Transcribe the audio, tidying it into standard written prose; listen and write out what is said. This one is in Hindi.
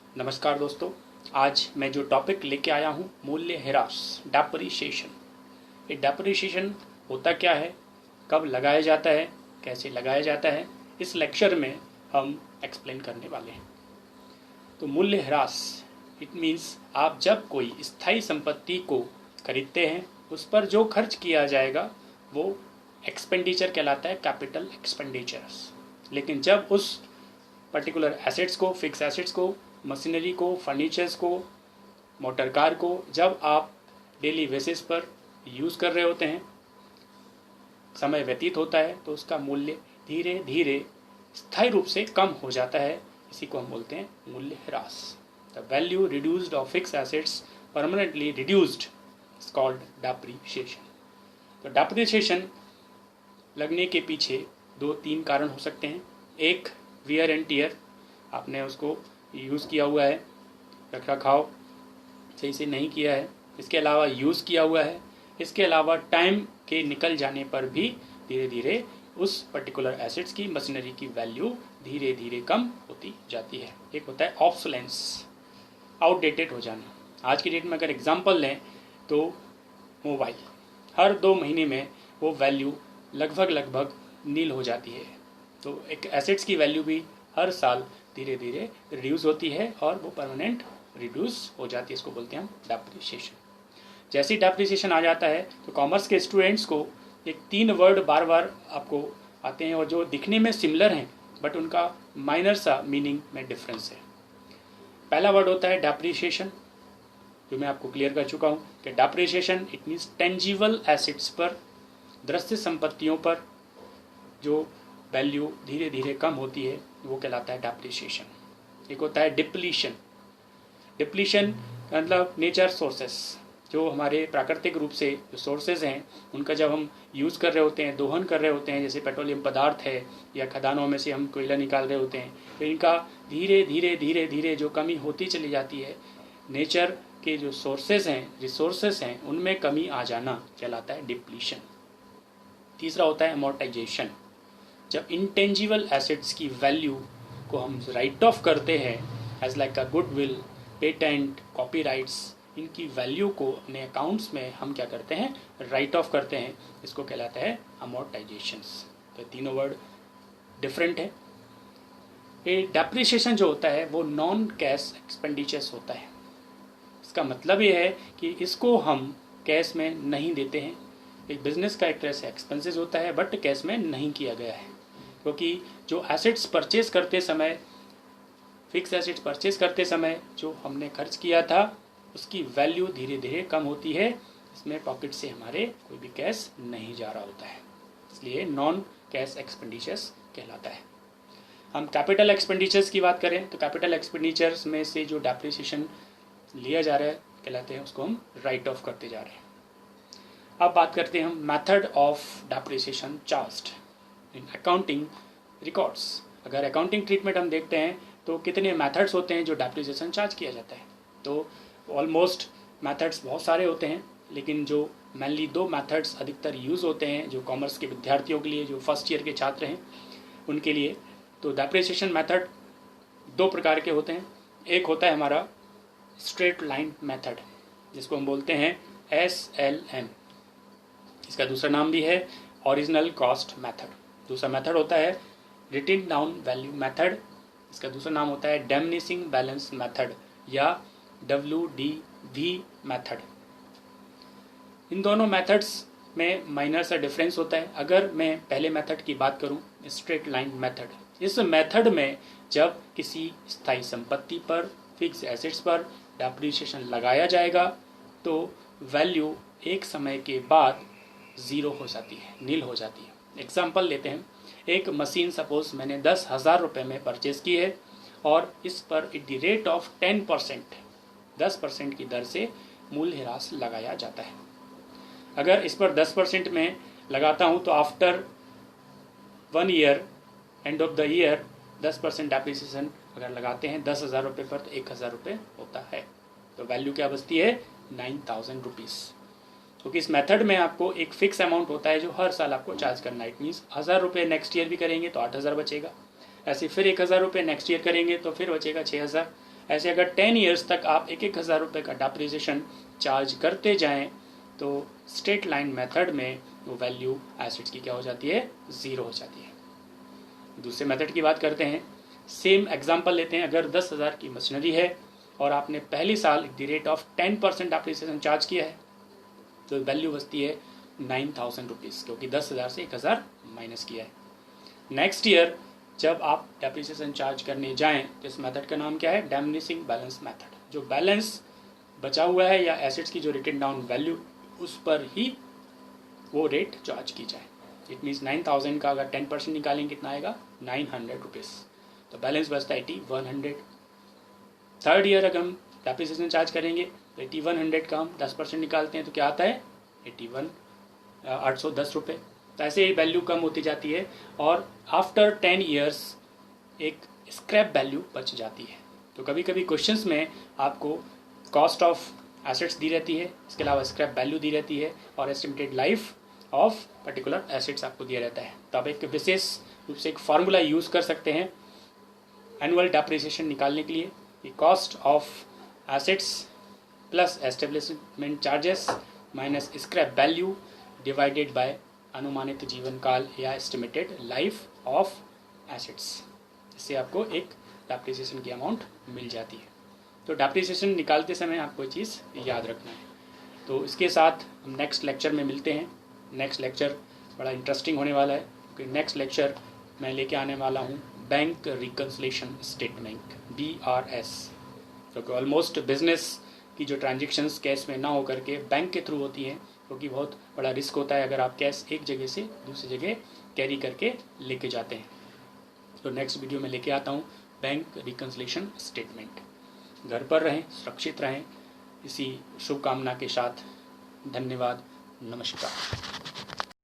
नमस्कार दोस्तों। आज मैं जो टॉपिक लेके आया हूँ मूल्य ह्रास, डेप्रिसिएशन। ये डेप्रिसिएशन होता क्या है, कब लगाया जाता है, कैसे लगाया जाता है, इस लेक्चर में हम एक्सप्लेन करने वाले हैं। तो मूल्य ह्रास इट मीन्स आप जब कोई स्थायी संपत्ति को खरीदते हैं उस पर जो खर्च किया जाएगा वो एक्सपेंडिचर कहलाता है, कैपिटल एक्सपेंडिचर्स। लेकिन जब उस पर्टिकुलर एसेट्स को, फिक्स एसेट्स को, मशीनरी को, फर्नीचर्स को, मोटर कार को जब आप डेली बेसिस पर यूज़ कर रहे होते हैं, समय व्यतीत होता है, तो उसका मूल्य धीरे धीरे स्थायी रूप से कम हो जाता है। इसी को हम बोलते हैं मूल्य ह्रास। The value reduced of fix assets permanently reduced is called depreciation. तो डेप्रिसिएशन लगने के पीछे 2-3 कारण हो सकते हैं। एक, वियर एंड टियर, आपने उसको यूज़ किया हुआ है, रख रखाव सही से नहीं किया है। इसके अलावा यूज़ किया हुआ है। इसके अलावा टाइम के निकल जाने पर भी धीरे धीरे उस पर्टिकुलर एसेट्स की, मशीनरी की वैल्यू धीरे धीरे कम होती जाती है। एक होता है ऑब्सोलेंस, आउटडेटेड हो जाना। आज की डेट में अगर एग्जांपल लें तो मोबाइल, हर 2 महीने में वो वैल्यू लगभग नील हो जाती है। तो एक एसेट्स की वैल्यू भी हर साल धीरे धीरे रिड्यूस होती है और वो परमानेंट रिड्यूस हो जाती है। इसको बोलते हैं हम डेप्रिसिएशन। जैसे ही डेप्रिसिएशन आ जाता है तो कॉमर्स के स्टूडेंट्स को एक 3 वर्ड बार बार आपको आते हैं और जो दिखने में सिमिलर हैं बट उनका माइनर सा मीनिंग में डिफरेंस है। पहला वर्ड होता है डेप्रिसिएशन, जो मैं आपको क्लियर कर चुका हूँ कि depreciation it means tangible assets पर, दृश्य संपत्तियों पर जो वैल्यू धीरे धीरे कम होती है वो कहलाता है डेप्रिसिएशन। एक होता है डिप्लीशन। डिप्लीशन मतलब नेचर सोर्सेस, जो हमारे प्राकृतिक रूप से जो सोर्सेज हैं उनका जब हम यूज़ कर रहे होते हैं, दोहन कर रहे होते हैं, जैसे पेट्रोलियम पदार्थ है या खदानों में से हम कोयला निकाल रहे होते हैं, तो इनका धीरे धीरे जो कमी होती चली जाती है, नेचर के जो सोर्सेज हैं, रिसोर्सेज हैं, उनमें कमी आ जाना कहलाता है डिप्लीशन। तीसरा होता है अमोर्टाइजेशन। जब इंटेंजिबल एसेट्स की वैल्यू को हम राइट ऑफ करते हैं as like a goodwill, patent, copyrights, इनकी वैल्यू को अपने अकाउंट्स में हम क्या करते हैं, राइट ऑफ करते हैं। इसको कहलाता है अमोर्टाइजेशंस। तो तीनों वर्ड डिफरेंट है। ये डेप्रिसिएशन जो होता है वो नॉन कैश एक्सपेंडिचर्स होता है। इसका मतलब ये है कि इसको हम कैश में नहीं देते हैं। एक बिजनेस का एक तरह से एक्सपेंसेस होता है बट कैश में नहीं किया गया है, क्योंकि जो एसेट्स परचेज करते समय, फिक्स एसेट्स परचेज करते समय जो हमने खर्च किया था उसकी वैल्यू धीरे धीरे कम होती है। इसमें पॉकेट से हमारे कोई भी कैश नहीं जा रहा होता है, इसलिए नॉन कैश एक्सपेंडिचर्स कहलाता है। हम कैपिटल एक्सपेंडिचर्स की बात करें तो कैपिटल एक्सपेंडिचर्स में से जो डेप्रिसिएशन लिया जा रहा है कहलाते हैं, उसको हम राइट ऑफ करते जा रहे हैं। अब बात करते हैं हम method of depreciation charged in accounting records. अगर अकाउंटिंग ट्रीटमेंट हम देखते हैं तो कितने मेथड्स होते हैं जो डेप्रिसिएशन चार्ज किया जाता है। तो ऑलमोस्ट मेथड्स बहुत सारे होते हैं, लेकिन जो मेनली 2 मेथड्स अधिकतर यूज़ होते हैं जो कॉमर्स के विद्यार्थियों के लिए, जो फर्स्ट ईयर के छात्र हैं उनके लिए। तो डेप्रिसिएशन मेथड 2 प्रकार के होते हैं। एक होता है हमारा स्ट्रेट लाइन मेथड, जिसको हम बोलते हैं SLM। इसका दूसरा नाम भी है ओरिजिनल कॉस्ट मेथड। दूसरा मेथड होता है रिटन डाउन वैल्यू मेथड। इसका दूसरा नाम होता है डिमिनिशिंग बैलेंस मेथड या WDV मेथड। इन दोनों मेथड्स में माइनर सा डिफरेंस होता है। अगर मैं पहले मेथड की बात करूं, स्ट्रेट लाइन मेथड, इस मेथड में जब किसी स्थायी संपत्ति पर, फिक्स एसेट्स पर डेप्रिसिएशन लगाया जाएगा तो वैल्यू एक समय के बाद 0 हो जाती है, नील हो जाती है। एग्जाम्पल लेते हैं, एक मशीन सपोज मैंने 10,000 रुपये में परचेज की है और इस पर एट द रेट ऑफ 10% की दर से मूल्य ह्रास लगाया जाता है। अगर इस पर 10% में लगाता हूँ तो after 1 year, end of the year 10% depreciation अगर लगाते हैं 10,000 रुपये पर तो 1,000 रुपये होता है। तो वैल्यू क्या बचती है, 9,000 रुपीज़। क्योंकि इस मेथड में आपको एक फिक्स अमाउंट होता है जो हर साल आपको चार्ज करना है। इट मीन्स 1,000 रुपये नेक्स्ट ईयर भी करेंगे तो 8,000 बचेगा, ऐसे फिर 1,000 रुपये नेक्स्ट ईयर करेंगे तो फिर बचेगा 6,000, ऐसे अगर 10 ईयर्स तक आप 1,000 रुपये का डेप्रिसिएशन चार्ज करते जाएं तो स्ट्रेट लाइन मेथड में वो वैल्यू एसेट्स की क्या हो जाती है, 0 हो जाती है। दूसरे मेथड की बात करते हैं। सेम एग्जांपल लेते हैं। अगर 10,000 की मशीनरी है और आपने पहली साल the rate of 10% depreciation charge किया है तो वैल्यू बचती है 9,000 रुपीज़, क्योंकि 10,000 से 1,000 माइनस किया है। नेक्स्ट ईयर जब आप डेप्रिसिएशन चार्ज करने जाएं तो इस मेथड का नाम क्या है, डिमिनिशिंग बैलेंस मेथड। जो बैलेंस बचा हुआ है या एसेट्स की जो रिटन डाउन वैल्यू उस पर ही वो रेट चार्ज की जाए। इट मीन्स 9,000 का अगर 10% निकालेंगे कितना आएगा, 900 रुपीज़, तो बैलेंस बचता है 8,100। थर्ड ईयर अगर हम डेप्रिसिएशन चार्ज करेंगे तो 8,100 का हम 10% निकालते हैं तो क्या आता है, 810 रुपये। तो ऐसे ही वैल्यू कम होती जाती है और आफ्टर 10 ईयर्स एक स्क्रैप वैल्यू बच जाती है। तो कभी कभी क्वेश्चंस में आपको कॉस्ट ऑफ एसेट्स दी रहती है, इसके अलावा स्क्रैप वैल्यू दी रहती है और estimated life of particular assets आपको दिया रहता है। तो आप एक विशेष रूप से एक फार्मूला यूज़ कर सकते हैं एनुअल डेप्रिसिएशन निकालने के लिए। ये cost of assets plus establishment charges minus scrap value divided by अनुमानित जीवन काल या एस्टिमेटेड लाइफ ऑफ एसेट्स। इससे आपको एक डेप्रिसिएशन की अमाउंट मिल जाती है। तो डेप्रिसिएशन निकालते समय आपको ये चीज़ याद रखना है। तो इसके साथ हम नेक्स्ट लेक्चर में मिलते हैं। नेक्स्ट लेक्चर बड़ा इंटरेस्टिंग होने वाला है क्योंकि नेक्स्ट लेक्चर मैं लेके आने वाला हूँ बैंक रिकन्सिलिएशन स्टेटमेंट, BRS, क्योंकि ऑलमोस्ट बिजनेस की जो ट्रांजेक्शन्स कैश में ना हो करके बैंक के थ्रू होती हैं, क्योंकि बहुत बड़ा रिस्क होता है अगर आप कैश एक जगह से दूसरी जगह कैरी करके लेके जाते हैं। तो नेक्स्ट वीडियो में लेके आता हूँ बैंक रिकन्सिलिएशन स्टेटमेंट। घर पर रहें, सुरक्षित रहें, इसी शुभकामना के साथ धन्यवाद, नमस्कार।